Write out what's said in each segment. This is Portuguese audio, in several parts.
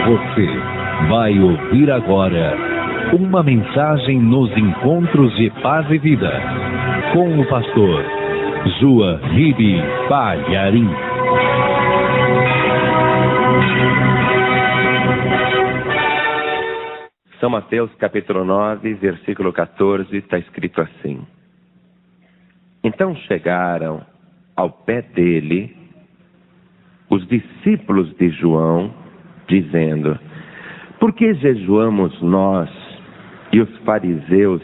Você vai ouvir agora uma mensagem nos encontros de paz e vida com o pastor João Ribe Palharim. São Mateus capítulo 9, versículo 14, está escrito assim: Então chegaram ao pé dele os discípulos de João, dizendo: Por que jejuamos nós e os fariseus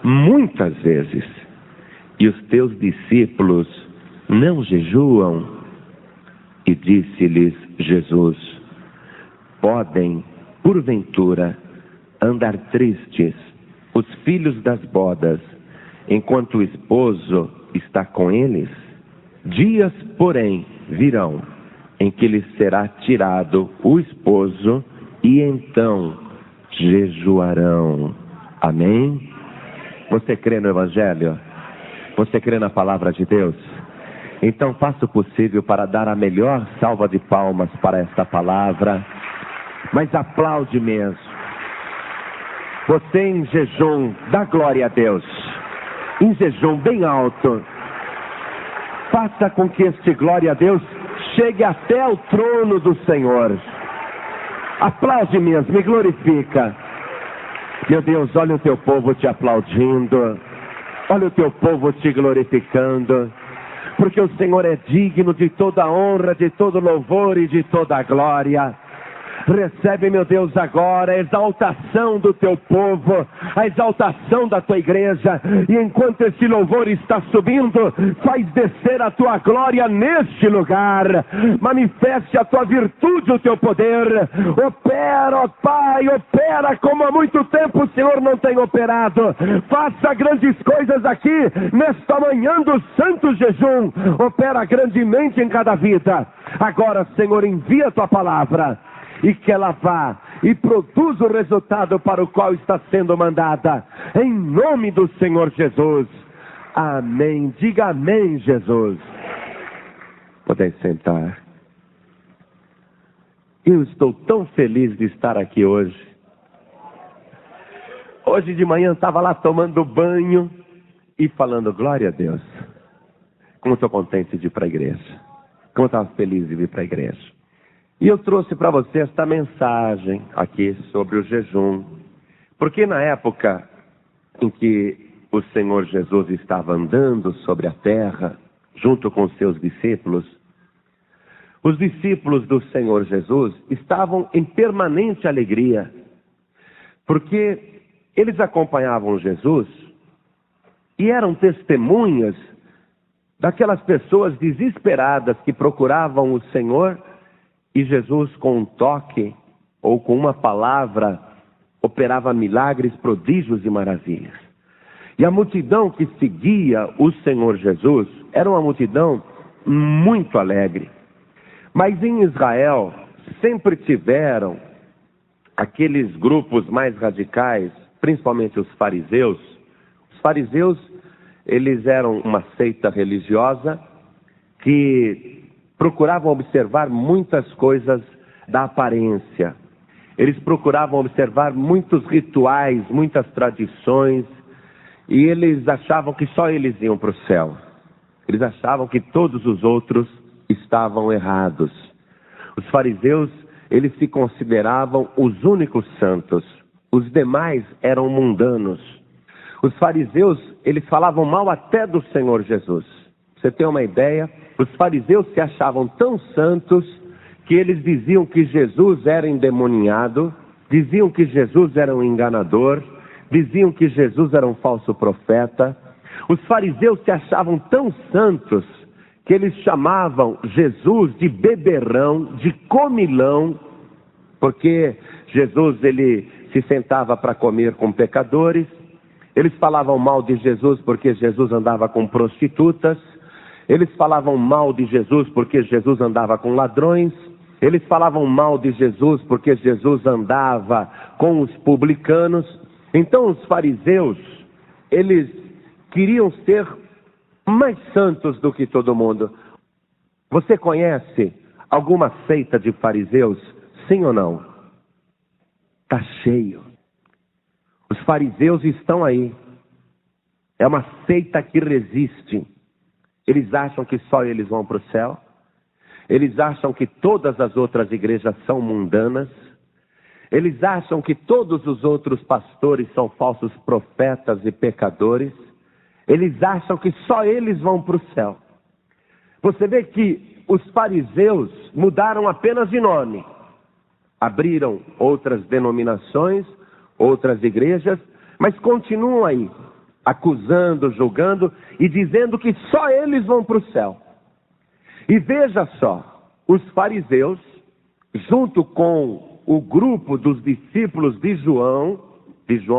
muitas vezes, e os teus discípulos não jejuam? E disse-lhes Jesus: Podem, porventura, andar tristes os filhos das bodas, enquanto o esposo está com eles? Dias, porém, virão, em que lhes será tirado o esposo, e então jejuarão. Amém? Você crê no Evangelho? Você crê na Palavra de Deus? Então faça o possível para dar a melhor salva de palmas para esta palavra, mas aplaude mesmo. Você em jejum, dá glória a Deus, em jejum bem alto. Faça com que este glória a Deus chegue até o trono do Senhor. Aplaude mesmo, me glorifica. Meu Deus, olha o teu povo te aplaudindo, olha o teu povo te glorificando, porque o Senhor é digno de toda honra, de todo louvor e de toda glória. Recebe, meu Deus, agora a exaltação do teu povo, a exaltação da tua igreja. E enquanto esse louvor está subindo, faz descer a tua glória neste lugar. Manifeste a tua virtude, o teu poder. Opera, ó Pai, opera como há muito tempo o Senhor não tem operado. Faça grandes coisas aqui nesta manhã do santo jejum. Opera grandemente em cada vida. Agora, Senhor, envia a tua palavra, e que ela vá e produza o resultado para o qual está sendo mandada, em nome do Senhor Jesus. Amém. Diga amém, Jesus. Podem sentar. Eu estou tão feliz de estar aqui hoje. Hoje de manhã estava lá tomando banho e falando glória a Deus. Como estou contente de ir para a igreja. Como estava feliz de vir para a igreja. E eu trouxe para você esta mensagem aqui sobre o jejum. Porque na época em que o Senhor Jesus estava andando sobre a terra, junto com os seus discípulos, os discípulos do Senhor Jesus estavam em permanente alegria. Porque eles acompanhavam Jesus e eram testemunhas daquelas pessoas desesperadas que procuravam o Senhor. E Jesus, com um toque ou com uma palavra, operava milagres, prodígios e maravilhas. E a multidão que seguia o Senhor Jesus era uma multidão muito alegre. Mas em Israel sempre tiveram aqueles grupos mais radicais, principalmente os fariseus. Os fariseus, eles eram uma seita religiosa que procuravam observar muitas coisas da aparência. Eles procuravam observar muitos rituais, muitas tradições, e eles achavam que só eles iam para o céu. Eles achavam que todos os outros estavam errados. Os fariseus, eles se consideravam os únicos santos. Os demais eram mundanos. Os fariseus, eles falavam mal até do Senhor Jesus. Você tem uma ideia? Os fariseus se achavam tão santos que eles diziam que Jesus era endemoniado, diziam que Jesus era um enganador, diziam que Jesus era um falso profeta. Os fariseus se achavam tão santos que eles chamavam Jesus de beberrão, de comilão, porque Jesus, ele se sentava para comer com pecadores. Eles falavam mal de Jesus porque Jesus andava com prostitutas. Eles falavam mal de Jesus porque Jesus andava com ladrões. Eles falavam mal de Jesus porque Jesus andava com os publicanos. Então os fariseus, eles queriam ser mais santos do que todo mundo. Você conhece alguma seita de fariseus? Sim ou não? Está cheio. Os fariseus estão aí. É uma seita que resiste. Eles acham que só eles vão para o céu. Eles acham que todas as outras igrejas são mundanas. Eles acham que todos os outros pastores são falsos profetas e pecadores. Eles acham que só eles vão para o céu. Você vê que os fariseus mudaram apenas de nome. Abriram outras denominações, outras igrejas, mas continuam aí, acusando, julgando e dizendo que só eles vão para o céu. E veja só, os fariseus, junto com o grupo dos discípulos de João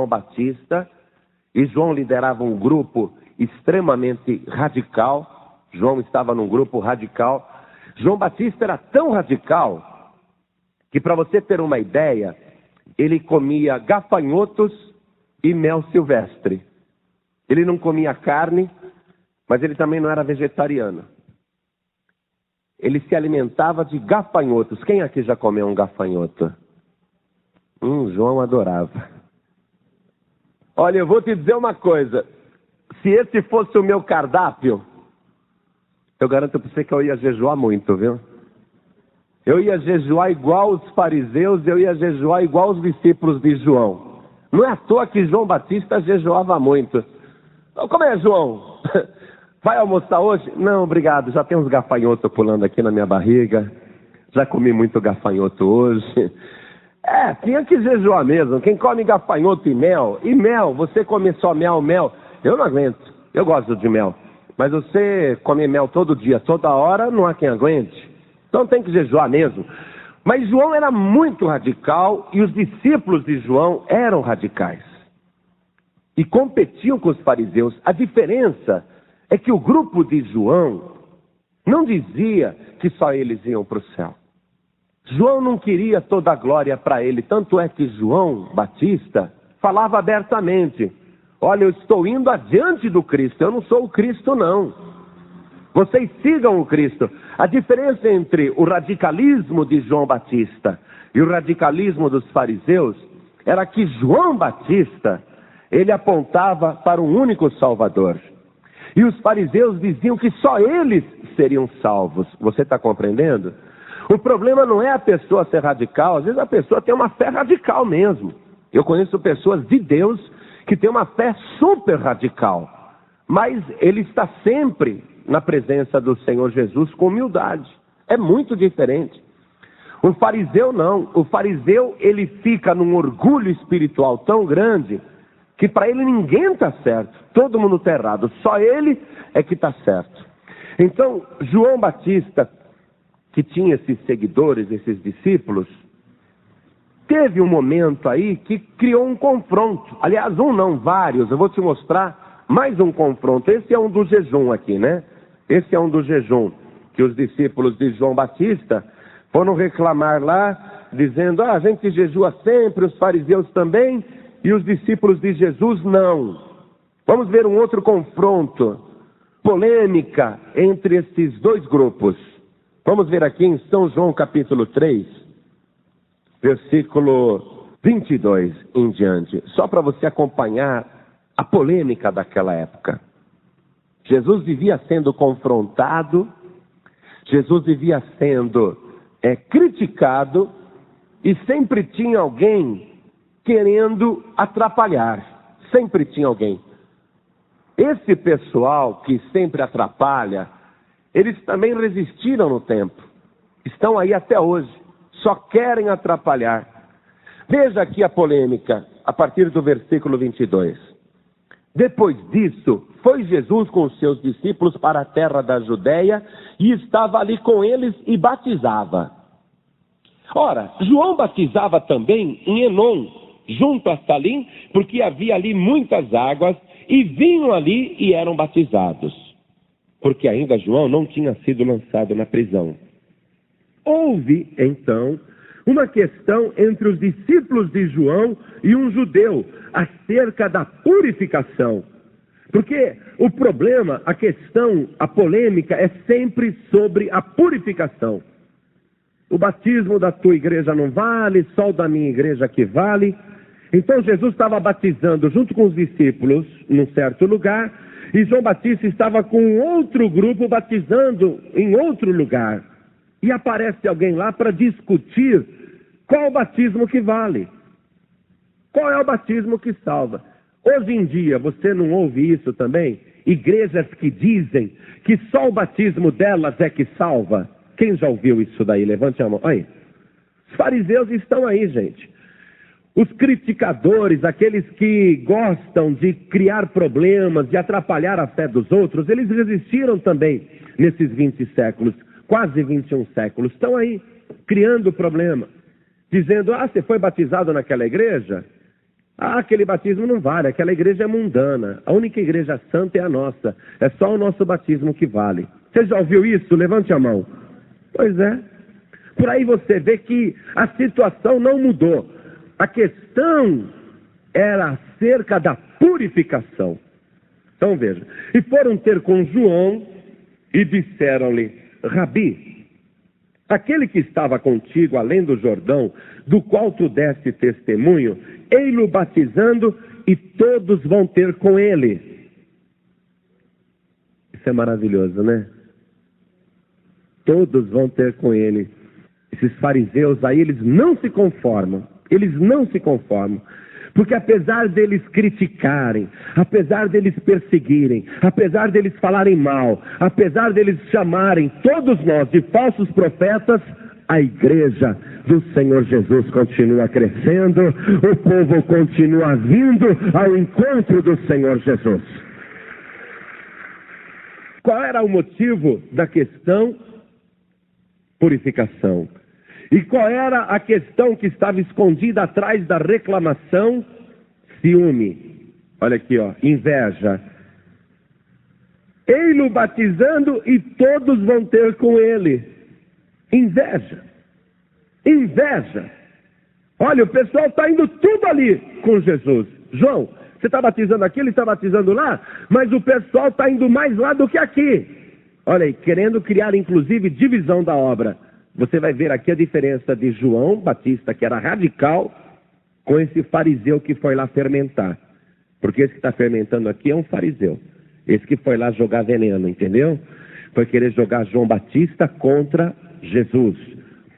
Batista, e João liderava um grupo extremamente radical. João estava num grupo radical. João Batista era tão radical que, para você ter uma ideia, ele comia gafanhotos e mel silvestre. Ele não comia carne, mas ele também não era vegetariano. Ele se alimentava de gafanhotos. Quem aqui já comeu um gafanhoto? João adorava. Olha, eu vou te dizer uma coisa. Se esse fosse o meu cardápio, eu garanto para você que eu ia jejuar muito, viu? Eu ia jejuar igual os fariseus, eu ia jejuar igual os discípulos de João. Não é à toa que João Batista jejuava muito. Então, como é, João? Vai almoçar hoje? Não, obrigado. Já tem uns gafanhotos pulando aqui na minha barriga. Já comi muito gafanhoto hoje. Tinha que jejuar mesmo. Quem come gafanhoto e mel, você comer só mel, eu não aguento. Eu gosto de mel. Mas você comer mel todo dia, toda hora, não há quem aguente. Então tem que jejuar mesmo. Mas João era muito radical e os discípulos de João eram radicais. E competiam com os fariseus. A diferença é que o grupo de João não dizia que só eles iam para o céu. João não queria toda a glória para ele. Tanto é que João Batista falava abertamente: olha, eu estou indo adiante do Cristo, eu não sou o Cristo não. Vocês sigam o Cristo. A diferença entre o radicalismo de João Batista e o radicalismo dos fariseus era que João Batista, ele apontava para um único Salvador. E os fariseus diziam que só eles seriam salvos. Você está compreendendo? O problema não é a pessoa ser radical. Às vezes a pessoa tem uma fé radical mesmo. Eu conheço pessoas de Deus que têm uma fé super radical. Mas ele está sempre na presença do Senhor Jesus com humildade. É muito diferente. O fariseu não. O fariseu, ele fica num orgulho espiritual tão grande que para ele ninguém está certo. Todo mundo está errado. Só ele é que está certo. Então, João Batista, que tinha esses seguidores, esses discípulos, teve um momento aí que criou um confronto. Aliás, vários. Eu vou te mostrar mais um confronto. Esse é um do jejum aqui, né? Esse é um do jejum, que os discípulos de João Batista foram reclamar lá, dizendo: a gente jejua sempre, os fariseus também, e os discípulos de Jesus não. Vamos ver um outro confronto, polêmica entre esses dois grupos. Vamos ver aqui em São João capítulo 3, versículo 22 em diante, só para você acompanhar a polêmica daquela época. Jesus vivia sendo confrontado, Jesus vivia sendo criticado, e sempre tinha alguém querendo atrapalhar. Sempre tinha alguém. Esse pessoal que sempre atrapalha, eles também resistiram no tempo. Estão aí até hoje. Só querem atrapalhar. Veja aqui a polêmica, a partir do versículo 22. Depois disso, foi Jesus com os seus discípulos para a terra da Judéia e estava ali com eles e batizava. Ora, João batizava também em Enom, junto a Salim, porque havia ali muitas águas, e vinham ali e eram batizados, porque ainda João não tinha sido lançado na prisão. Houve, então, uma questão entre os discípulos de João e um judeu acerca da purificação. Porque o problema, a questão, a polêmica é sempre sobre a purificação. o batismo da tua igreja não vale, só o da minha igreja que vale. Então Jesus estava batizando junto com os discípulos num certo lugar, e João Batista estava com outro grupo batizando em outro lugar. E aparece alguém lá para discutir qual o batismo que vale. Qual é o batismo que salva? Hoje em dia, você não ouve isso também? Igrejas que dizem que só o batismo delas é que salva. Quem já ouviu isso daí? Levante a mão. Aí. Os fariseus estão aí, gente. Os criticadores, aqueles que gostam de criar problemas, de atrapalhar a fé dos outros, eles resistiram também nesses 20 séculos, quase 21 séculos. Estão aí, criando problema. Dizendo, você foi batizado naquela igreja? Aquele batismo não vale, aquela igreja é mundana. A única igreja santa é a nossa. É só o nosso batismo que vale. Você já ouviu isso? Levante a mão. Pois é. Por aí você vê que a situação não mudou. A questão era acerca da purificação. Então veja. E foram ter com João e disseram-lhe, Rabi, aquele que estava contigo além do Jordão, do qual tu deste testemunho, ei-lo batizando e todos vão ter com ele. Isso é maravilhoso, né? Todos vão ter com ele. Esses fariseus aí, eles não se conformam. Eles não se conformam. Porque apesar deles criticarem, apesar deles perseguirem, apesar deles falarem mal, apesar deles chamarem todos nós de falsos profetas, a igreja do Senhor Jesus continua crescendo, o povo continua vindo ao encontro do Senhor Jesus. Qual era o motivo da questão? Purificação. E qual era a questão que estava escondida atrás da reclamação? Ciúme. Olha aqui, ó, inveja. Ei-lo batizando e todos vão ter com ele. Inveja. Inveja. Olha, o pessoal está indo tudo ali com Jesus. João, você está batizando aqui, ele está batizando lá, mas o pessoal está indo mais lá do que aqui. Olha aí, querendo criar inclusive divisão da obra. Você vai ver aqui a diferença de João Batista, que era radical, com esse fariseu que foi lá fermentar. Porque esse que está fermentando aqui é um fariseu. Esse que foi lá jogar veneno, entendeu? Foi querer jogar João Batista contra Jesus.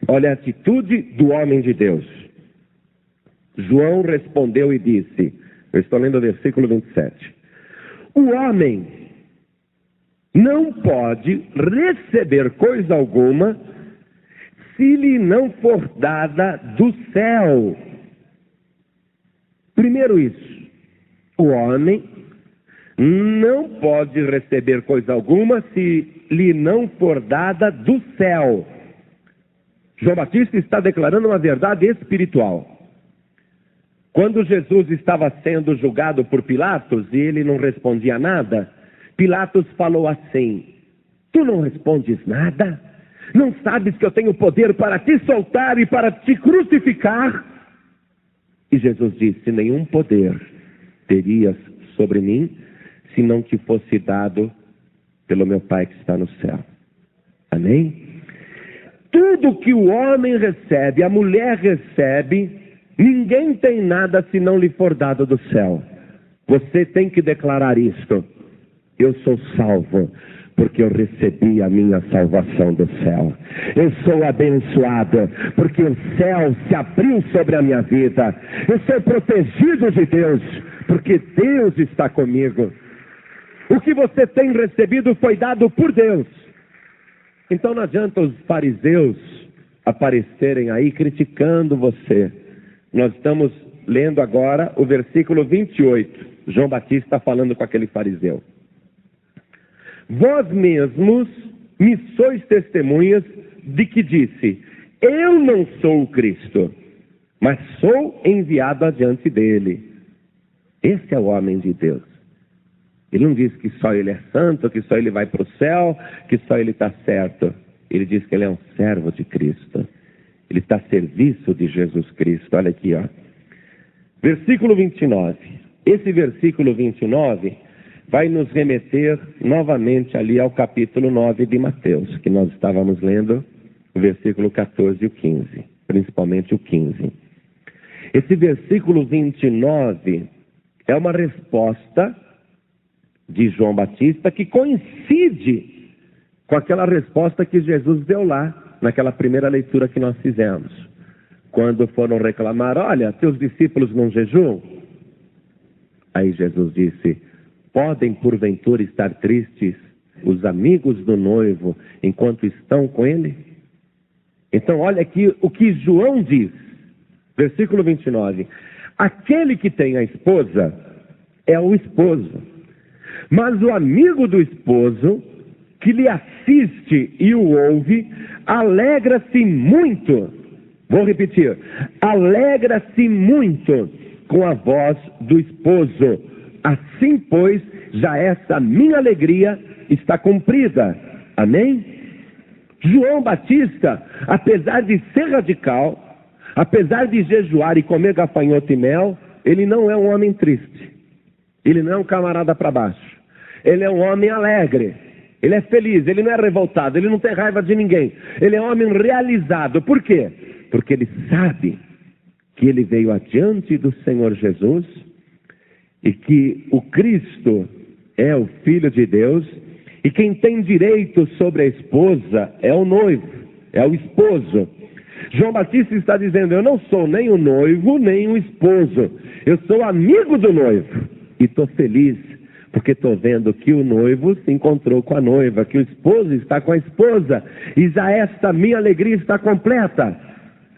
Olha a atitude do homem de Deus. João respondeu e disse, eu estou lendo o versículo 27. O homem não pode receber coisa alguma se lhe não for dada do céu. Primeiro isso, o homem não pode receber coisa alguma se lhe não for dada do céu. João Batista está declarando uma verdade espiritual. Quando Jesus estava sendo julgado por Pilatos e ele não respondia nada, Pilatos falou assim, tu não respondes nada? Não sabes que eu tenho poder para te soltar e para te crucificar? E Jesus disse, nenhum poder terias sobre mim se não te fosse dado pelo meu Pai que está no céu. Amém? Tudo que o homem recebe, a mulher recebe, ninguém tem nada se não lhe for dado do céu. Você tem que declarar isto. Eu sou salvo porque eu recebi a minha salvação do céu. Eu sou abençoado porque o céu se abriu sobre a minha vida. Eu sou protegido de Deus porque Deus está comigo. O que você tem recebido foi dado por Deus. Então não adianta os fariseus aparecerem aí criticando você. Nós estamos lendo agora o versículo 28. João Batista está falando com aquele fariseu. Vós mesmos me sois testemunhas de que disse, eu não sou o Cristo, mas sou enviado adiante dele. Esse é o homem de Deus. Ele não diz que só ele é santo, que só ele vai para o céu, que só ele está certo. Ele diz que ele é um servo de Cristo. Ele está a serviço de Jesus Cristo. Olha aqui, ó. Versículo 29. Esse versículo 29 vai nos remeter novamente ali ao capítulo 9 de Mateus, que nós estávamos lendo o versículo 14 e o 15, principalmente o 15. Esse versículo 29 é uma resposta de João Batista que coincide com aquela resposta que Jesus deu lá, naquela primeira leitura que nós fizemos. Quando foram reclamar, olha, teus discípulos não jejuam? Aí Jesus disse, podem porventura estar tristes os amigos do noivo enquanto estão com ele? Então olha aqui o que João diz, versículo 29. Aquele que tem a esposa é o esposo, mas o amigo do esposo que lhe assiste e o ouve, alegra-se muito. Vou repetir, alegra-se muito com a voz do esposo. Assim, pois, já essa minha alegria está cumprida. Amém? João Batista, apesar de ser radical, apesar de jejuar e comer gafanhoto e mel, ele não é um homem triste. Ele não é um camarada para baixo. Ele é um homem alegre. Ele é feliz, ele não é revoltado, ele não tem raiva de ninguém. Ele é um homem realizado. Por quê? Porque ele sabe que ele veio adiante do Senhor Jesus e que o Cristo é o Filho de Deus e quem tem direito sobre a esposa é o noivo, é o esposo. João Batista está dizendo, eu não sou nem o noivo, nem o esposo. Eu sou amigo do noivo e estou feliz porque estou vendo que o noivo se encontrou com a noiva, que o esposo está com a esposa e já esta minha alegria está completa.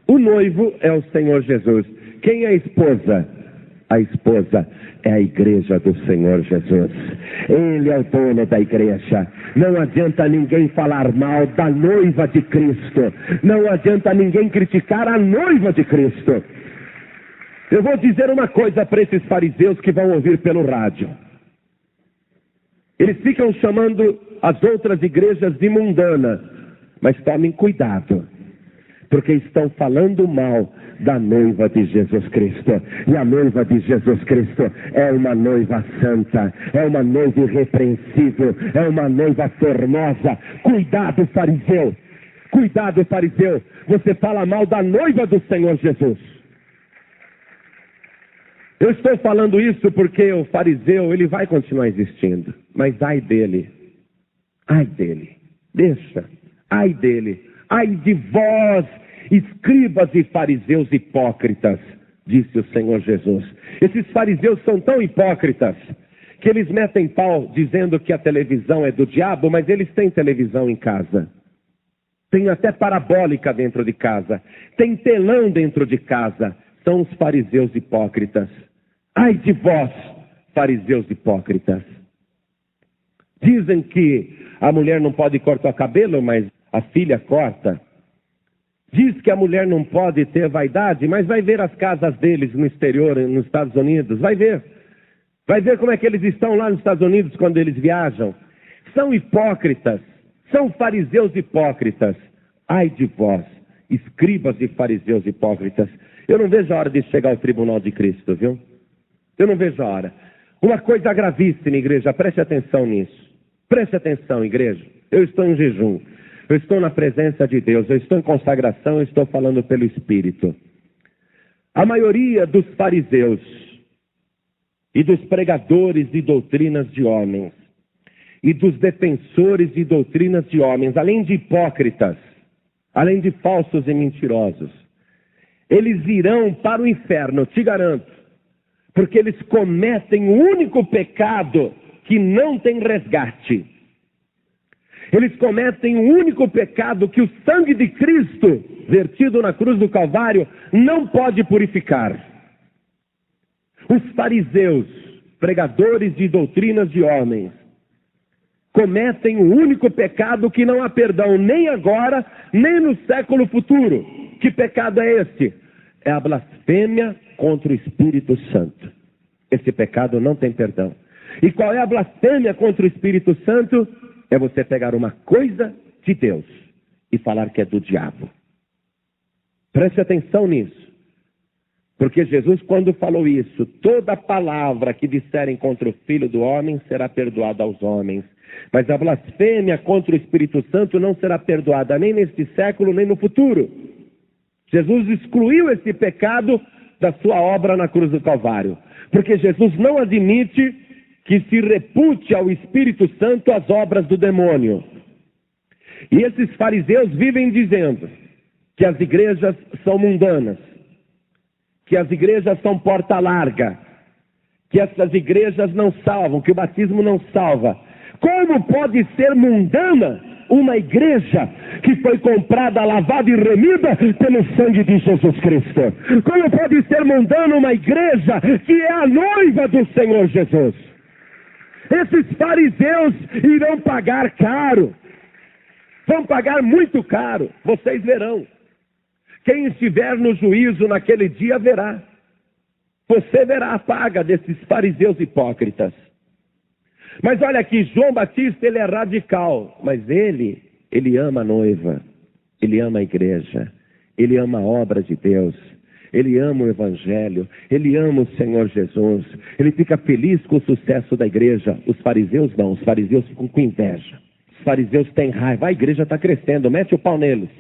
O noivo é o Senhor Jesus. Quem é a esposa? A esposa é a igreja do Senhor Jesus. Ele é o dono da igreja. Não adianta ninguém falar mal da noiva de Cristo. Não adianta ninguém criticar a noiva de Cristo. Eu vou dizer uma coisa para esses fariseus que vão ouvir pelo rádio. Eles ficam chamando as outras igrejas de mundana. Mas tomem cuidado, porque estão falando mal da noiva de Jesus Cristo. E a noiva de Jesus Cristo é uma noiva santa, é uma noiva irrepreensível, é uma noiva formosa. Cuidado, fariseu! Cuidado, fariseu! Você fala mal da noiva do Senhor Jesus. Eu estou falando isso porque o fariseu, ele vai continuar existindo. Mas ai dele, deixa, ai dele, ai de vós, escribas e fariseus hipócritas, disse o Senhor Jesus. Esses fariseus são tão hipócritas que eles metem pau dizendo que a televisão é do diabo, mas eles têm televisão em casa. Tem até parabólica dentro de casa. Tem telão dentro de casa. São os fariseus hipócritas. Ai de vós, fariseus hipócritas. Dizem que a mulher não pode cortar o cabelo, mas a filha corta. Diz que a mulher não pode ter vaidade, mas vai ver as casas deles no exterior, nos Estados Unidos. Vai ver. Vai ver como é que eles estão lá nos Estados Unidos quando eles viajam. São hipócritas. São fariseus hipócritas. Ai de vós, escribas e fariseus hipócritas. Eu não vejo a hora de chegar ao tribunal de Cristo, viu? Eu não vejo a hora. Uma coisa gravíssima, igreja, preste atenção nisso. Preste atenção, igreja. Eu estou em jejum. Eu estou na presença de Deus. Eu estou em consagração. Eu estou falando pelo Espírito. A maioria dos fariseus e dos pregadores de doutrinas de homens e dos defensores de doutrinas de homens, além de hipócritas, além de falsos e mentirosos, eles irão para o inferno, te garanto, porque eles cometem o único pecado que não tem resgate. Eles cometem o único pecado que o sangue de Cristo, vertido na cruz do Calvário, não pode purificar. Os fariseus, pregadores de doutrinas de homens, cometem o único pecado que não há perdão, nem agora, nem no século futuro. Que pecado é este? É a blasfêmia contra o Espírito Santo. Esse pecado não tem perdão. E qual é a blasfêmia contra o Espírito Santo? É você pegar uma coisa de Deus e falar que é do diabo. Preste atenção nisso. Porque Jesus, quando falou isso, toda palavra que disserem contra o Filho do Homem será perdoada aos homens. Mas a blasfêmia contra o Espírito Santo não será perdoada nem neste século, nem no futuro. Jesus excluiu esse pecado da sua obra na cruz do Calvário. Porque Jesus não admite que se repute ao Espírito Santo as obras do demônio. E esses fariseus vivem dizendo que as igrejas são mundanas, que as igrejas são porta larga, que essas igrejas não salvam, que o batismo não salva. Como pode ser mundana uma igreja que foi comprada, lavada e remida pelo sangue de Jesus Cristo? Como pode ser mundana uma igreja que é a noiva do Senhor Jesus? Esses fariseus irão pagar caro. Vão pagar muito caro, vocês verão. Quem estiver no juízo naquele dia verá. Você verá a paga desses fariseus hipócritas. Mas olha aqui, João Batista, ele é radical, mas ele ama a noiva, ele ama a igreja, ele ama a obra de Deus, ele ama o Evangelho, ele ama o Senhor Jesus, ele fica feliz com o sucesso da igreja. Os fariseus não, os fariseus ficam com inveja. Os fariseus têm raiva, a igreja está crescendo, mete o pau neles.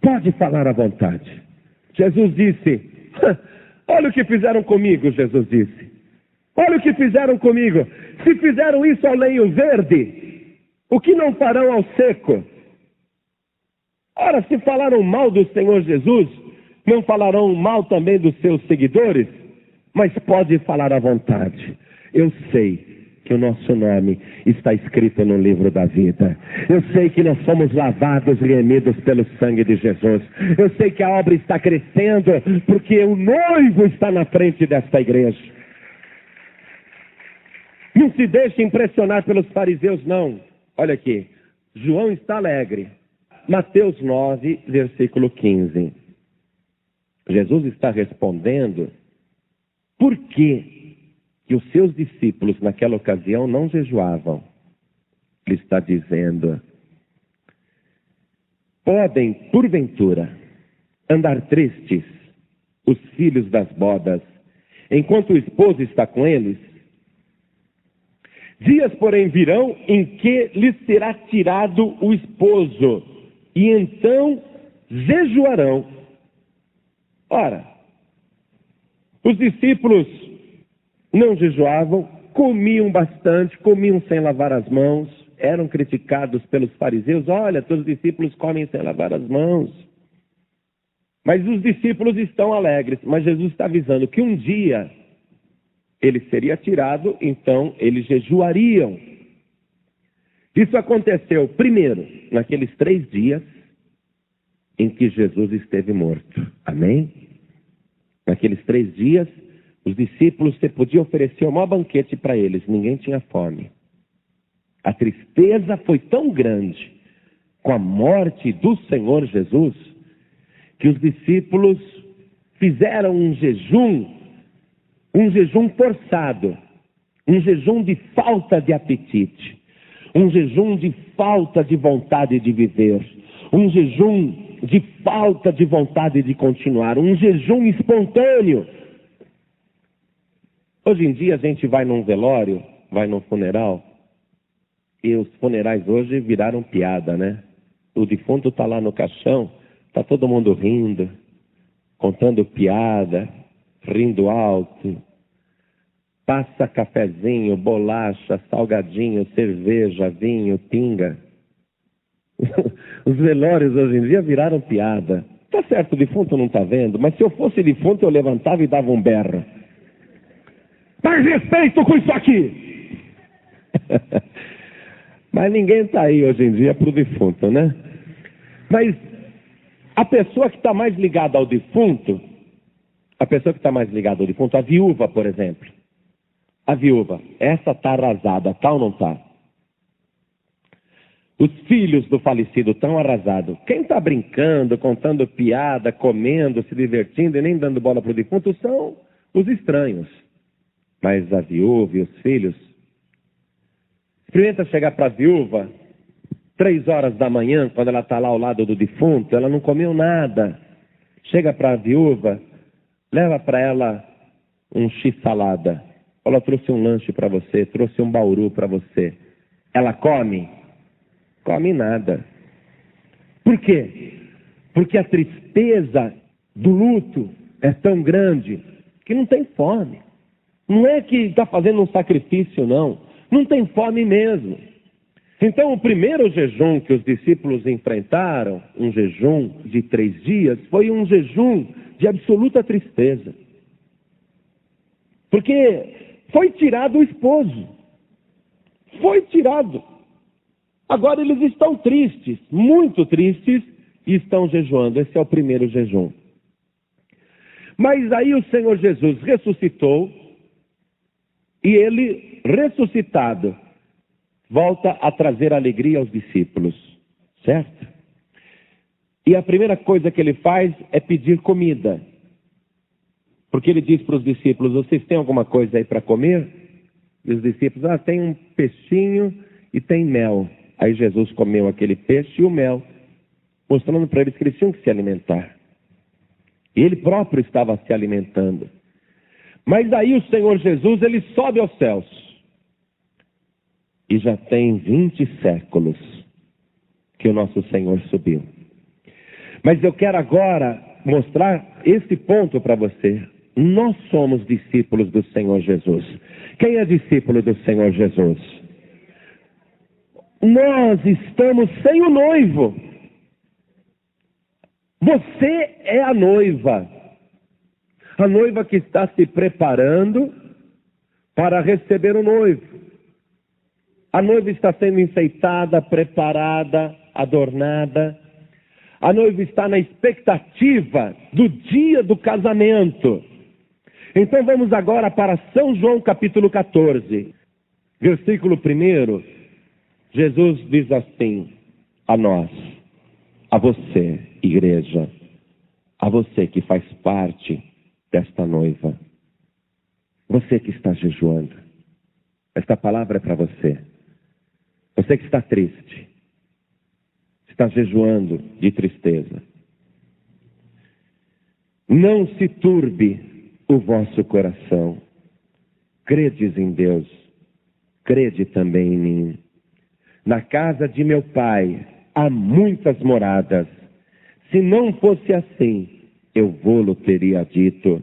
Pode falar à vontade. Jesus disse, olha o que fizeram comigo, Jesus disse. Olha o que fizeram comigo. Se fizeram isso ao lenho verde, o que não farão ao seco? Ora, se falaram mal do Senhor Jesus, não falarão mal também dos seus seguidores? Mas pode falar à vontade. Eu sei que o nosso nome está escrito no livro da vida. Eu sei que nós somos lavados e remidos pelo sangue de Jesus. Eu sei que a obra está crescendo porque o noivo está na frente desta igreja. Não se deixe impressionar pelos fariseus, não. Olha aqui, João está alegre. Mateus 9, versículo 15. Jesus está respondendo por que os seus discípulos naquela ocasião não jejuavam. Ele está dizendo, podem, porventura, andar tristes os filhos das bodas, enquanto o esposo está com eles? Dias, porém, virão em que lhes será tirado o esposo, e então jejuarão. Ora, os discípulos não jejuavam, comiam bastante, comiam sem lavar as mãos, eram criticados pelos fariseus. Olha, todos os discípulos comem sem lavar as mãos. Mas os discípulos estão alegres, mas Jesus está avisando que um dia ele seria tirado, então eles jejuariam. Isso aconteceu, primeiro, naqueles 3 dias em que Jesus esteve morto. Amém? Naqueles 3 dias, os discípulos, você podia oferecer o maior banquete para eles, ninguém tinha fome. A tristeza foi tão grande com a morte do Senhor Jesus, que os discípulos fizeram um jejum forçado, um jejum de falta de apetite, um jejum de falta de vontade de viver, um jejum de falta de vontade de continuar, um jejum espontâneo. Hoje em dia a gente vai num velório, vai num funeral, e os funerais hoje viraram piada, né? O defunto está lá no caixão, está todo mundo rindo, contando piada, rindo alto, passa cafezinho, bolacha, salgadinho, cerveja, vinho, pinga. Os velórios hoje em dia viraram piada. Tá certo, o defunto não está vendo, mas se eu fosse defunto eu levantava e dava um berro. Mais respeito com isso aqui! Mas ninguém está aí hoje em dia para o defunto, né? Mas a pessoa que está mais ligada ao defunto, a viúva, por exemplo. A viúva, essa está arrasada, tá ou não está? Os filhos do falecido estão arrasados. Quem está brincando, contando piada, comendo, se divertindo e nem dando bola para o defunto são os estranhos. Mas a viúva e os filhos... Experimenta chegar para a viúva, 3 horas da manhã, quando ela está lá ao lado do defunto, ela não comeu nada. Chega para a viúva, leva para ela um x-salada. Ela trouxe um lanche para você, trouxe um bauru para você. Ela come? Come nada. Por quê? Porque a tristeza do luto é tão grande que não tem fome. Não é que está fazendo um sacrifício, não. Não tem fome mesmo. Então, o primeiro jejum que os discípulos enfrentaram, um jejum de 3 dias, foi um jejum de absoluta tristeza. Porque foi tirado o esposo. Foi tirado. Agora eles estão tristes, muito tristes, e estão jejuando. Esse é o primeiro jejum. Mas aí o Senhor Jesus ressuscitou, e ele, ressuscitado, volta a trazer alegria aos discípulos, certo? E a primeira coisa que ele faz é pedir comida. Porque ele diz para os discípulos: vocês têm alguma coisa aí para comer? E os discípulos: tem um peixinho e tem mel. Aí Jesus comeu aquele peixe e o mel, mostrando para eles que eles tinham que se alimentar. E ele próprio estava se alimentando. Mas aí o Senhor Jesus, ele sobe aos céus. E já tem 20 séculos que o nosso Senhor subiu. Mas eu quero agora mostrar esse ponto para você. Nós somos discípulos do Senhor Jesus. Quem é discípulo do Senhor Jesus? Nós estamos sem o noivo. Você é a noiva. A noiva que está se preparando para receber o noivo. A noiva está sendo enfeitada, preparada, adornada. A noiva está na expectativa do dia do casamento. Então vamos agora para São João capítulo 14, versículo 1. Jesus diz assim a nós, a você, igreja, a você que faz parte desta noiva, você que está jejuando, esta palavra é para você. Você que está triste, está jejuando de tristeza. Não se turbe o vosso coração. Credes em Deus, crede também em mim. Na casa de meu Pai há muitas moradas. Se não fosse assim, eu vou-lo teria dito,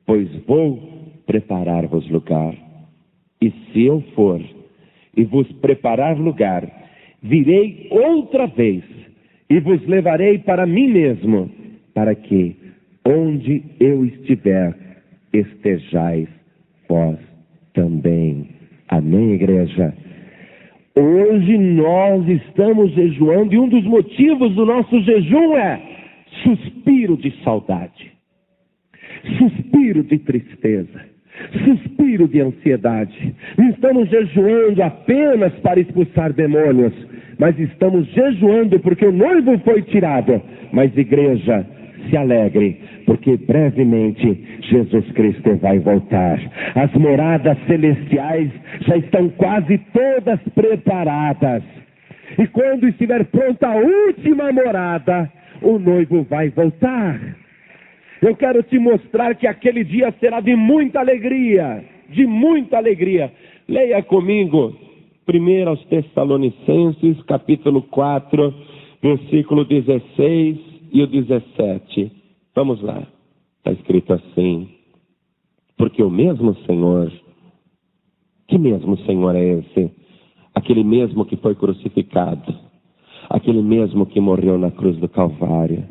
pois vou preparar-vos lugar. E se eu for e vos preparar lugar, virei outra vez e vos levarei para mim mesmo, para que, onde eu estiver, estejais vós também. Amém, igreja? Hoje nós estamos jejuando e um dos motivos do nosso jejum é suspiro de saudade, suspiro de tristeza, suspiro de ansiedade. Não estamos jejuando apenas para expulsar demônios, mas estamos jejuando porque o noivo foi tirado. Mas igreja, se alegre, porque brevemente Jesus Cristo vai voltar. As moradas celestiais já estão quase todas preparadas. E quando estiver pronta a última morada, o noivo vai voltar. Eu quero te mostrar que aquele dia será de muita alegria, de muita alegria. Leia comigo 1 aos Tessalonicenses, capítulo 4, versículo 16 e o 17. Vamos lá. Está escrito assim: porque o mesmo Senhor, que mesmo Senhor é esse? Aquele mesmo que foi crucificado, aquele mesmo que morreu na cruz do Calvário,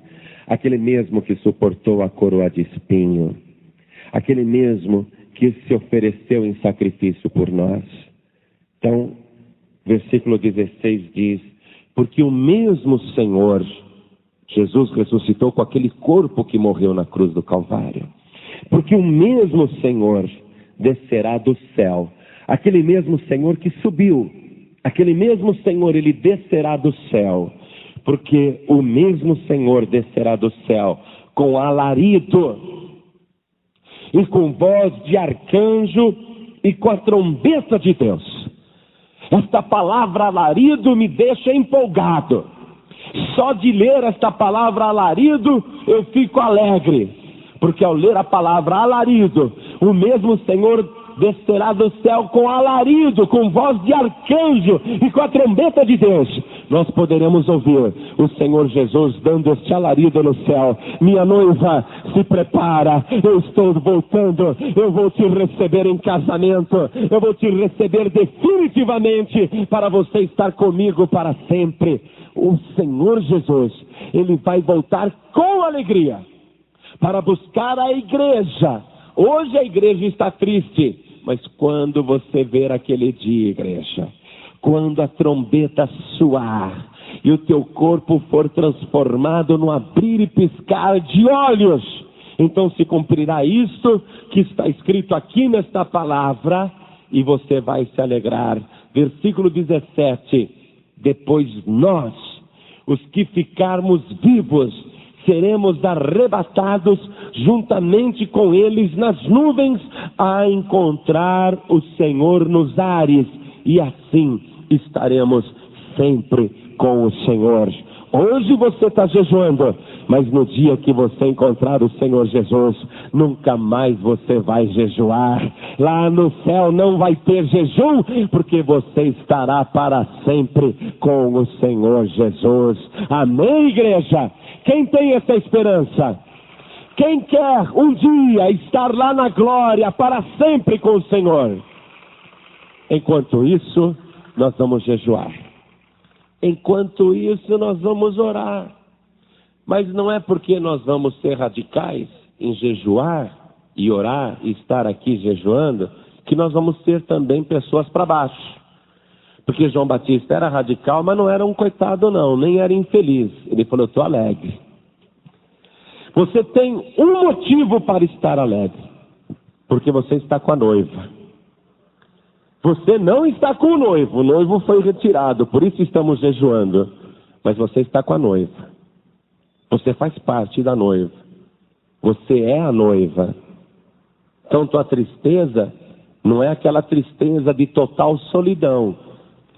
aquele mesmo que suportou a coroa de espinho, aquele mesmo que se ofereceu em sacrifício por nós. Então, versículo 16 diz: porque o mesmo Senhor, Jesus ressuscitou com aquele corpo que morreu na cruz do Calvário. Porque o mesmo Senhor descerá do céu, aquele mesmo Senhor que subiu, aquele mesmo Senhor, ele descerá do céu. Porque o mesmo Senhor descerá do céu com alarido, e com voz de arcanjo, e com a trombeta de Deus. Esta palavra alarido me deixa empolgado. Só de ler esta palavra alarido, eu fico alegre. Porque ao ler a palavra alarido, o mesmo Senhor descerá do céu com alarido, com voz de arcanjo e com a trombeta de Deus. Nós poderemos ouvir o Senhor Jesus dando este alarido no céu: minha noiva, se prepara, eu estou voltando, eu vou te receber em casamento, eu vou te receber definitivamente para você estar comigo para sempre. O Senhor Jesus, Ele vai voltar com alegria para buscar a igreja. Hoje a igreja está triste, mas quando você ver aquele dia, igreja, quando a trombeta soar e o teu corpo for transformado no abrir e piscar de olhos, então se cumprirá isto que está escrito aqui nesta palavra e você vai se alegrar. Versículo 17: depois nós, os que ficarmos vivos, seremos arrebatados juntamente com eles nas nuvens a encontrar o Senhor nos ares, e assim estaremos sempre com o Senhor. Hoje você está jejuando, mas no dia que você encontrar o Senhor Jesus, nunca mais você vai jejuar. Lá no céu não vai ter jejum, porque você estará para sempre com o Senhor Jesus. Amém, igreja? Quem tem essa esperança? Quem quer um dia estar lá na glória para sempre com o Senhor? Enquanto isso, nós vamos jejuar. Enquanto isso, nós vamos orar. Mas não é porque nós vamos ser radicais em jejuar e orar e estar aqui jejuando que nós vamos ser também pessoas para baixo. Porque João Batista era radical, mas não era um coitado não, nem era infeliz. Ele falou: eu estou alegre. Você tem um motivo para estar alegre, porque você está com a noiva. Você não está com o noivo foi retirado, por isso estamos jejuando. Mas você está com a noiva. Você faz parte da noiva. Você é a noiva. Então tua tristeza não é aquela tristeza de total solidão.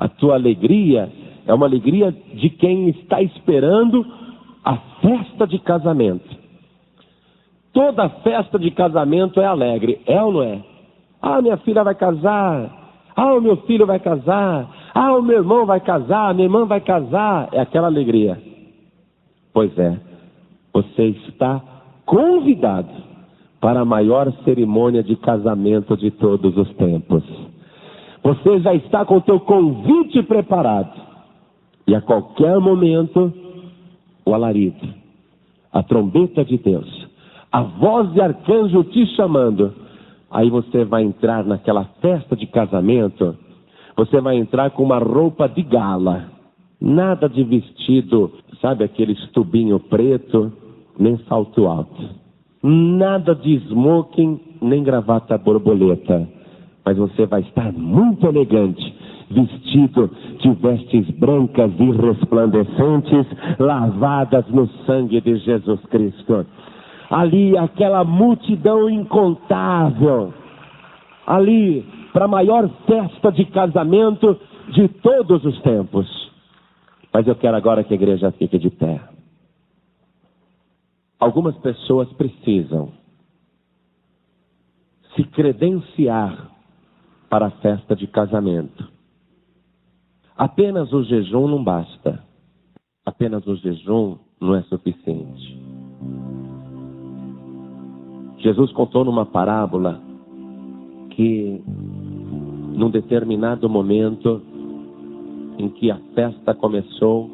A tua alegria é uma alegria de quem está esperando a festa de casamento. Toda festa de casamento é alegre, é ou não é? Ah, minha filha vai casar. Ah, o meu filho vai casar. Ah, o meu irmão vai casar, minha irmã vai casar. É aquela alegria. Pois é, você está convidado para a maior cerimônia de casamento de todos os tempos. Você já está com o teu convite preparado. E a qualquer momento, o alarido, a trombeta de Deus, a voz de arcanjo te chamando. Aí você vai entrar naquela festa de casamento. Você vai entrar com uma roupa de gala. Nada de vestido, sabe, aquele tubinho preto, nem salto alto. Nada de smoking, nem gravata borboleta. Mas você vai estar muito elegante, vestido de vestes brancas e resplandecentes, lavadas no sangue de Jesus Cristo. Ali, aquela multidão incontável. Ali, para a maior festa de casamento de todos os tempos. Mas eu quero agora que a igreja fique de pé. Algumas pessoas precisam se credenciar para a festa de casamento. Apenas o jejum não basta. Apenas o jejum não é suficiente. Jesus contou numa parábola que, num determinado momento em que a festa começou,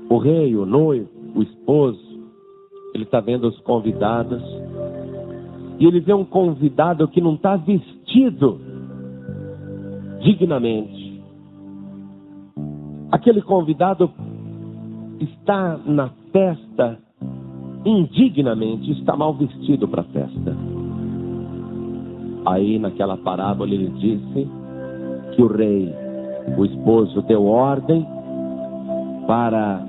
o rei, o noivo, o esposo, ele está vendo os convidados, e ele vê um convidado que não está vestido dignamente. Aquele convidado está na festa indignamente, está mal vestido para a festa. Aí naquela parábola ele disse que o rei, o esposo, deu ordem para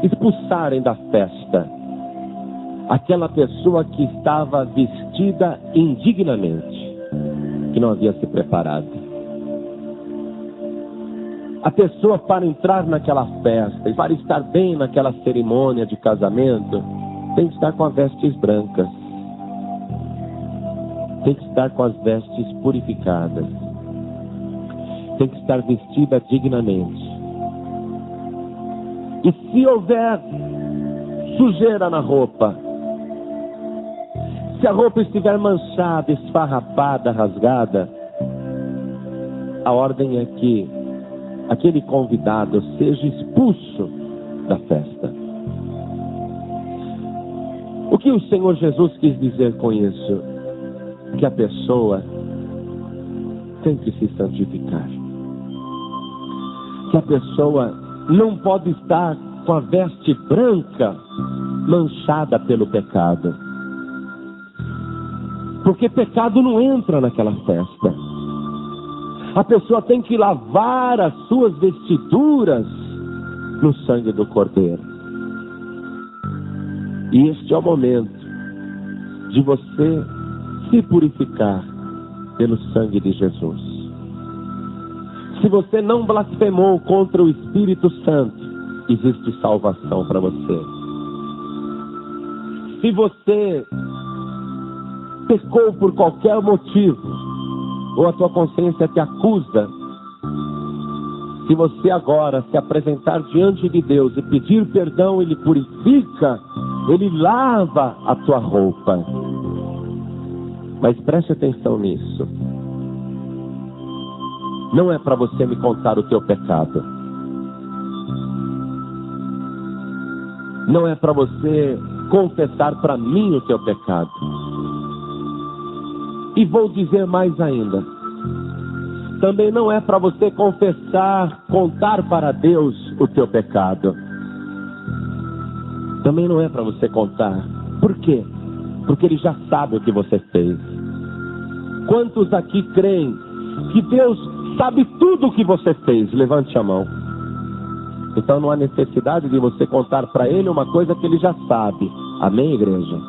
expulsarem da festa aquela pessoa que estava vestida indignamente, que não havia se preparado. A pessoa, para entrar naquela festa e para estar bem naquela cerimônia de casamento, tem que estar com as vestes brancas. Tem que estar com as vestes purificadas. Tem que estar vestida dignamente. E se houver sujeira na roupa, se a roupa estiver manchada, esfarrapada, rasgada, a ordem é que aquele convidado seja expulso da festa. O que o Senhor Jesus quis dizer com isso? Que a pessoa tem que se santificar. Que a pessoa não pode estar com a veste branca manchada pelo pecado. Porque pecado não entra naquela festa. A pessoa tem que lavar as suas vestiduras no sangue do Cordeiro. E este é o momento de você se purificar pelo sangue de Jesus. Se você não blasfemou contra o Espírito Santo, existe salvação para você. Se você pecou por qualquer motivo, ou a tua consciência te acusa, se você agora se apresentar diante de Deus e pedir perdão, Ele purifica, Ele lava a tua roupa. Mas preste atenção nisso. Não é para você me contar o teu pecado. Não é para você confessar para mim o teu pecado. E vou dizer mais ainda. Também não é para você confessar, contar para Deus o teu pecado. Também não é para você contar. Por quê? Porque Ele já sabe o que você fez. Quantos aqui creem que Deus sabe tudo o que você fez? Levante a mão. Então não há necessidade de você contar para Ele uma coisa que Ele já sabe. Amém, igreja?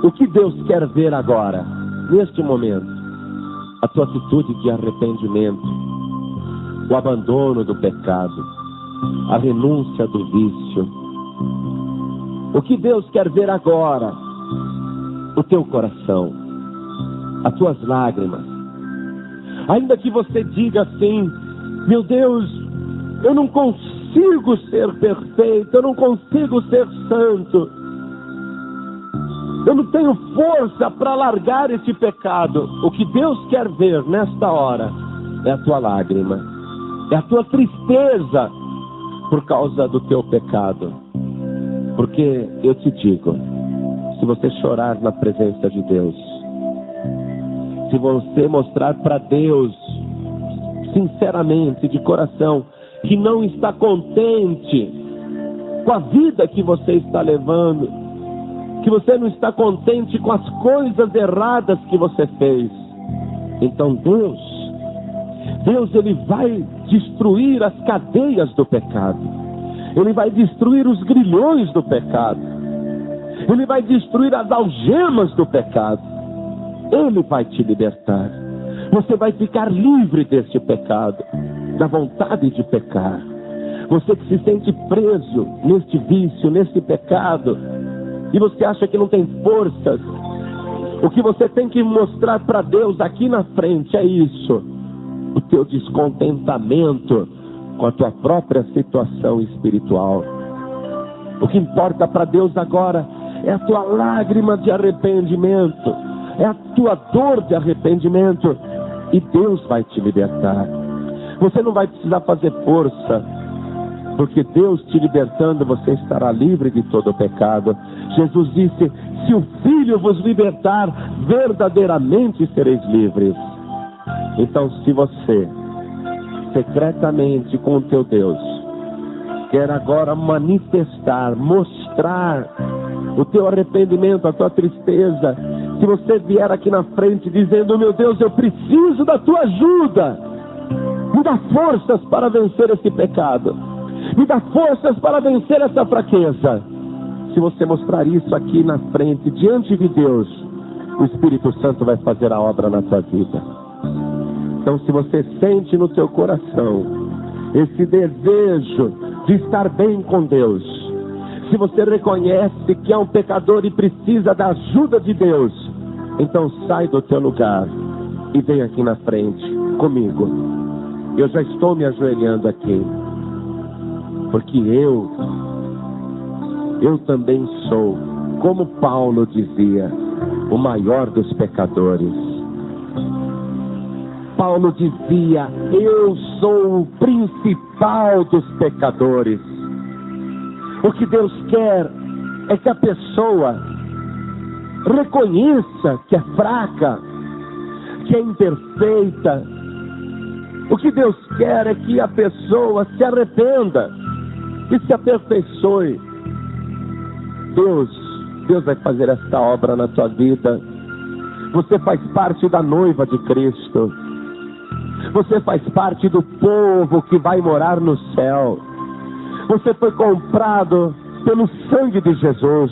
O que Deus quer ver agora, neste momento? A tua atitude de arrependimento, o abandono do pecado, a renúncia do vício. O que Deus quer ver agora? O teu coração, as tuas lágrimas. Ainda que você diga assim: meu Deus, eu não consigo ser perfeito, eu não consigo ser santo, eu não tenho força para largar esse pecado. O que Deus quer ver nesta hora é a tua lágrima, é a tua tristeza por causa do teu pecado. Porque eu te digo, se você chorar na presença de Deus, se você mostrar para Deus sinceramente, de coração, que não está contente com a vida que você está levando, que você não está contente com as coisas erradas que você fez, então Deus Ele vai destruir as cadeias do pecado, Ele vai destruir os grilhões do pecado, Ele vai destruir as algemas do pecado, Ele vai te libertar. Você vai ficar livre deste pecado, da vontade de pecar. Você que se sente preso neste vício, neste pecado, e você acha que não tem forças, o que você tem que mostrar para Deus aqui na frente é isso: o teu descontentamento com a tua própria situação espiritual. O que importa para Deus agora é a tua lágrima de arrependimento, é a tua dor de arrependimento, e Deus vai te libertar. Você não vai precisar fazer força, porque Deus te libertando, você estará livre de todo o pecado. Jesus disse: se o Filho vos libertar, verdadeiramente sereis livres. Então, se você, secretamente com o teu Deus, quer agora manifestar, mostrar o teu arrependimento, a tua tristeza, se você vier aqui na frente dizendo: meu Deus, eu preciso da tua ajuda, me dá forças para vencer esse pecado, me dá forças para vencer essa fraqueza. Se você mostrar isso aqui na frente, diante de Deus, o Espírito Santo vai fazer a obra na tua vida. Então, se você sente no teu coração esse desejo de estar bem com Deus, se você reconhece que é um pecador e precisa da ajuda de Deus, então sai do teu lugar e vem aqui na frente comigo. Eu já estou me ajoelhando aqui, porque eu também sou, como Paulo dizia, o maior dos pecadores. Paulo dizia: eu sou o principal dos pecadores. O que Deus quer é que a pessoa reconheça que é fraca, que é imperfeita. O que Deus quer é que a pessoa se arrependa e se aperfeiçoe. Deus vai fazer esta obra na tua vida. Você faz parte da noiva de Cristo. Você faz parte do povo que vai morar no céu. Você foi comprado pelo sangue de Jesus.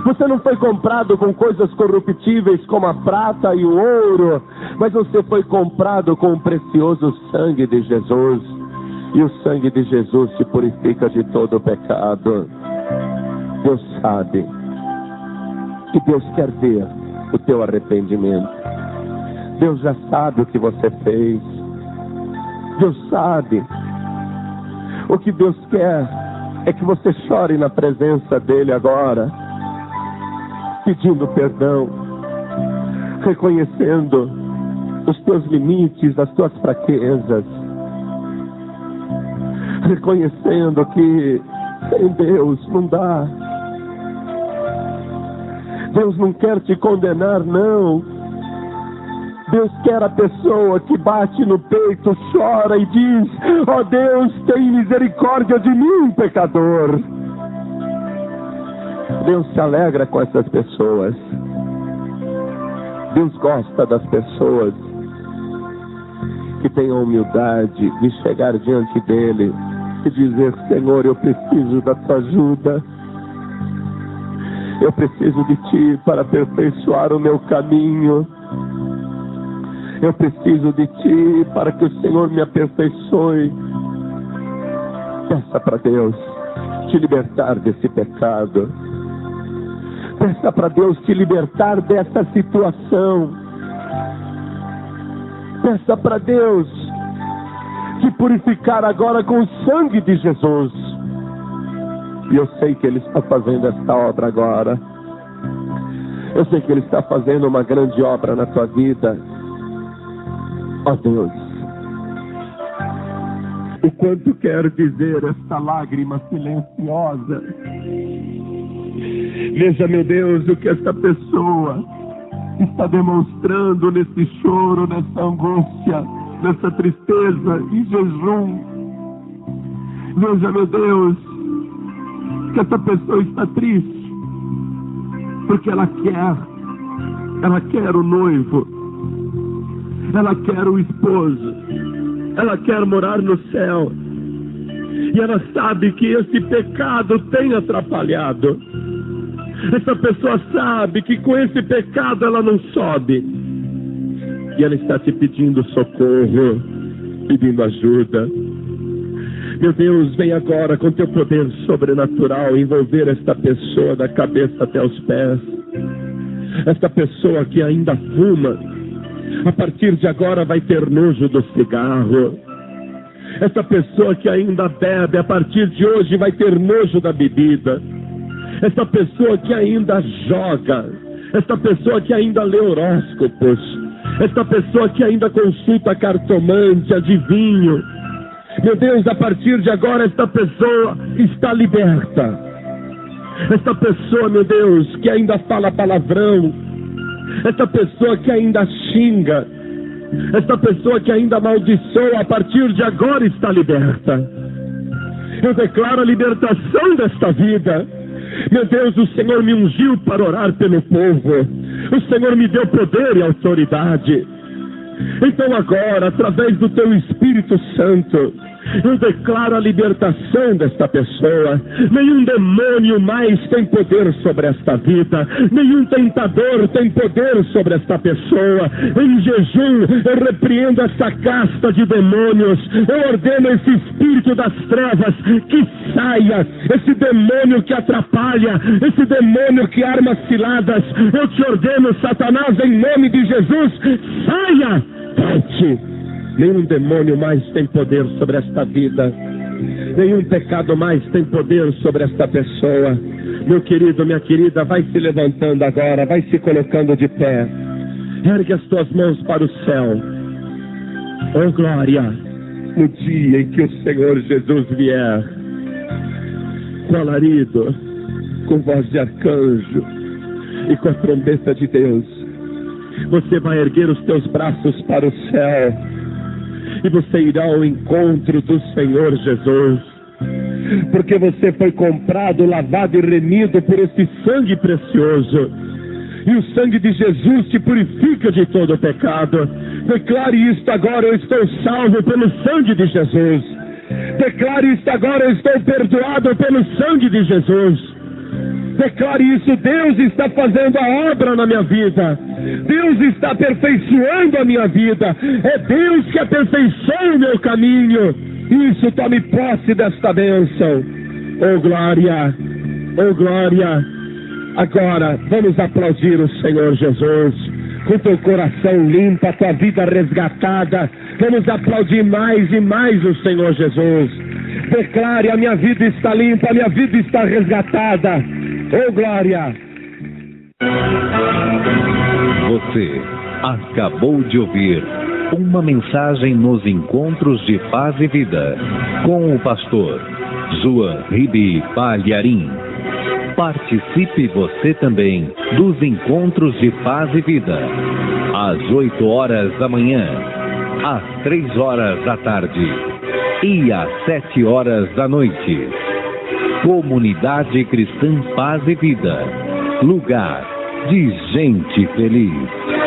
Você não foi comprado com coisas corruptíveis como a prata e o ouro, mas você foi comprado com o precioso sangue de Jesus. E o sangue de Jesus te purifica de todo o pecado. Deus sabe. E Deus quer ver o teu arrependimento. Deus já sabe o que você fez. Deus sabe. O que Deus quer é que você chore na presença dele agora, pedindo perdão, reconhecendo os teus limites, as tuas fraquezas, reconhecendo que sem Deus não dá. Deus não quer te condenar, não. Deus quer a pessoa que bate no peito, chora e diz: ó Deus, tem misericórdia de mim, pecador. Deus se alegra com essas pessoas. Deus gosta das pessoas que têm a humildade de chegar diante dele e dizer: Senhor, eu preciso da tua ajuda. Eu preciso de ti para aperfeiçoar o meu caminho. Eu preciso de ti para que o Senhor me aperfeiçoe. Peça para Deus te libertar desse pecado. Peça para Deus te libertar dessa situação. Peça para Deus te purificar agora com o sangue de Jesus. E eu sei que Ele está fazendo esta obra agora. Eu sei que Ele está fazendo uma grande obra na tua vida. Ó Deus, o quanto quero dizer esta lágrima silenciosa. Veja, meu Deus, o que esta pessoa está demonstrando nesse choro, nessa angústia, nessa tristeza e jejum. Veja, meu Deus, que essa pessoa está triste porque ela quer o noivo, ela quer o esposo, ela quer morar no céu, e ela sabe que esse pecado tem atrapalhado. Essa pessoa sabe que com esse pecado ela não sobe, e ela está te pedindo socorro, pedindo ajuda. Meu Deus, vem agora com teu poder sobrenatural envolver esta pessoa da cabeça até os pés. Esta pessoa que ainda fuma, a partir de agora vai ter nojo do cigarro. Esta pessoa que ainda bebe, a partir de hoje vai ter nojo da bebida. Esta pessoa que ainda joga, esta pessoa que ainda lê horóscopos, esta pessoa que ainda consulta cartomante, adivinho. Meu Deus, a partir de agora esta pessoa está liberta. Esta pessoa, meu Deus, que ainda fala palavrão, esta pessoa que ainda xinga, esta pessoa que ainda amaldiçoa, a partir de agora está liberta. Eu declaro a libertação desta vida. Meu Deus, o Senhor me ungiu para orar pelo povo. O Senhor me deu poder e autoridade. Então agora, através do teu Espírito Santo, Eu declaro a libertação desta pessoa. Nenhum demônio mais tem poder sobre esta vida. Nenhum tentador tem poder sobre esta pessoa. Em jejum, eu repreendo essa casta de demônios. Eu ordeno esse espírito das trevas que saia. Esse demônio que atrapalha. Esse demônio que arma ciladas. Eu te ordeno, Satanás, em nome de Jesus, saia! Volte! Nenhum demônio mais tem poder sobre esta vida. Nenhum pecado mais tem poder sobre esta pessoa. Meu querido, minha querida, vai se levantando agora, vai se colocando de pé. Ergue as tuas mãos para o céu. Oh glória, no dia em que o Senhor Jesus vier, com alarido, com voz de arcanjo e com a trombeta de Deus, você vai erguer os teus braços para o céu e você irá ao encontro do Senhor Jesus, porque você foi comprado, lavado e remido por esse sangue precioso, e o sangue de Jesus te purifica de todo pecado. Declare isto agora: eu estou salvo pelo sangue de Jesus. Declare isto agora: eu estou perdoado pelo sangue de Jesus. Declare isso: Deus está fazendo a obra na minha vida. Deus está aperfeiçoando a minha vida. É Deus que aperfeiçoa o meu caminho. Isso, tome posse desta bênção. Oh glória, oh glória. Agora vamos aplaudir o Senhor Jesus. Com teu coração limpo, a tua vida resgatada, vamos aplaudir mais e mais o Senhor Jesus. Declare: a minha vida está limpa, a minha vida está resgatada. Oh glória! Você acabou de ouvir uma mensagem nos Encontros de Paz e Vida, com o pastor João Ribe Palharim. Participe você também dos Encontros de Paz e Vida, às 8 horas da manhã, às 3 horas da tarde e às 7 horas da noite. Comunidade Cristã Paz e Vida, lugar de gente feliz.